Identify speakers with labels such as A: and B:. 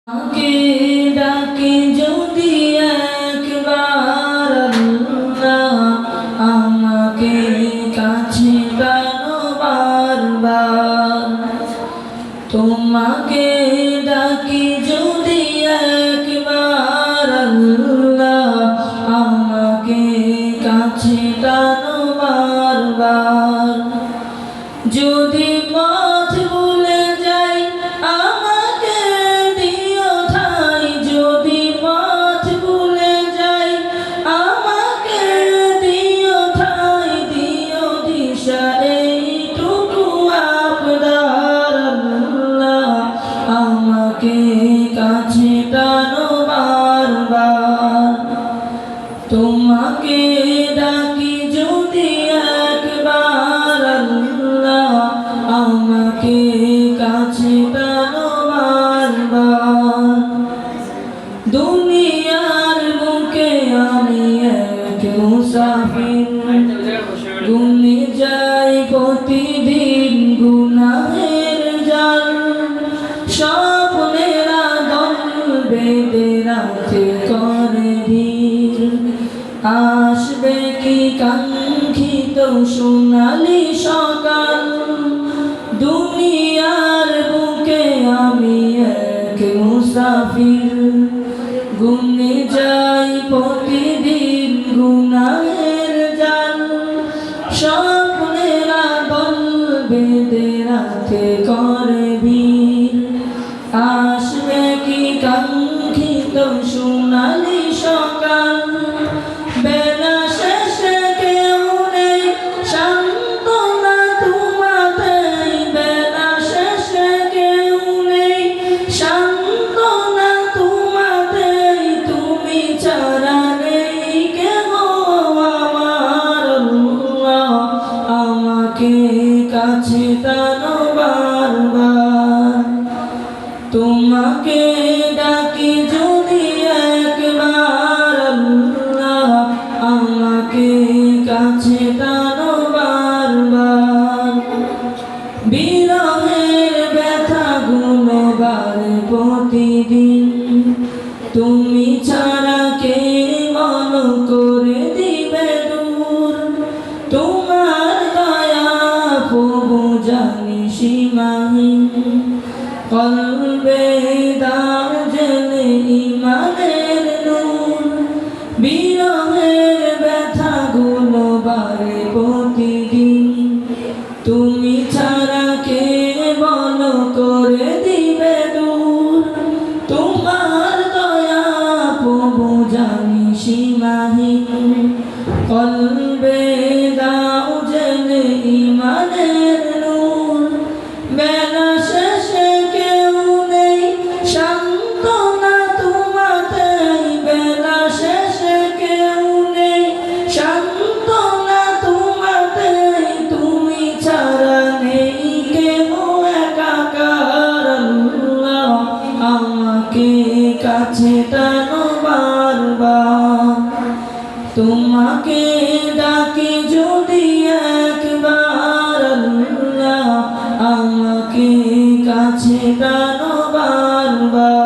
A: আমাকে ডাকে যদি একবার আল্লাহ, আমাকে কাছে টানো বারবার। তোমাকে ডাকি যদি একবার আল্লাহ, আমাকে কাছে টানো বারবার। যদি পথ ভুলে যাই আমাকে দিও ঠাই, যদি পথ ভুলে যাই আমাকে দিও ঠাই, দিও দিশা এইটুকু আপনার আল্লাহ, আমাকে কাছে টানো বারবার। তোমাকে ডাকি যদি একবার আল্লাহ, আমাকে কাছে টানো বারবার। দুনিয়ার বুকে আমি এক মুসাফির, গুনে যাই প্রতিদিন গুনাহের জাল। স্বপ্নেরা দল বেঁধে রাতে করে ভিড়, আসবে কি কাঙ্ক্ষিত সোনালি সকাল। দুনিয়ার বুকে আমি এক মুসাফির, গুনে যাই প্রতিদিন গুনাহের জাল। স্বপ্নেরা দল বেঁধে রাতে করে ভিড়, আসবে কি কাঙ্ক্ষিত সোনালি সকাল। বেলা শেষে কেউ নেই সান্ত্বনা তোমাতেই, বেলা শেষে কেউ নেই সান্ত্বনা তোমাতেই। তুমি ছাড়া নেই কেহ আমার আল্লাহ, আমাকে কাছে টানো বারবার। তোমাকে ডাকি যদি একবার আল্লাহ, আমাকে কাছে টানো বারবার। বিরহের ব্যথাগুলো বাড়ে প্রতিদিন, তুমি ছাড়া কে মন করে দিবে দূর। তোমার দয়া প্রভু জানি সীমাহীন, কলবে দাও জেলে ইমানের নূর। বিরহের ব্যথাগুলো বাড়ে প্রতিদিন, তুমি ছাড়া কে বল করে দিবে দূর। তোমার দয়া প্রভু জানি সীমাহীন, কলবে দাও জেলে ইমানের নূর। বেলা শেষে কেউ নেই সান্ত্বনা তোমাতেই, বেলা শেষে কেউ নেই সান্ত্বনা তোমাতেই। তুমি ছাড়া নেই কেহ একাকার আল্লাহ, আমাকে কাছে টানো বারবার। তোমাকে ডাকি যদি একবার আল্লাহ, আমাকে কাছে টানো বারবার।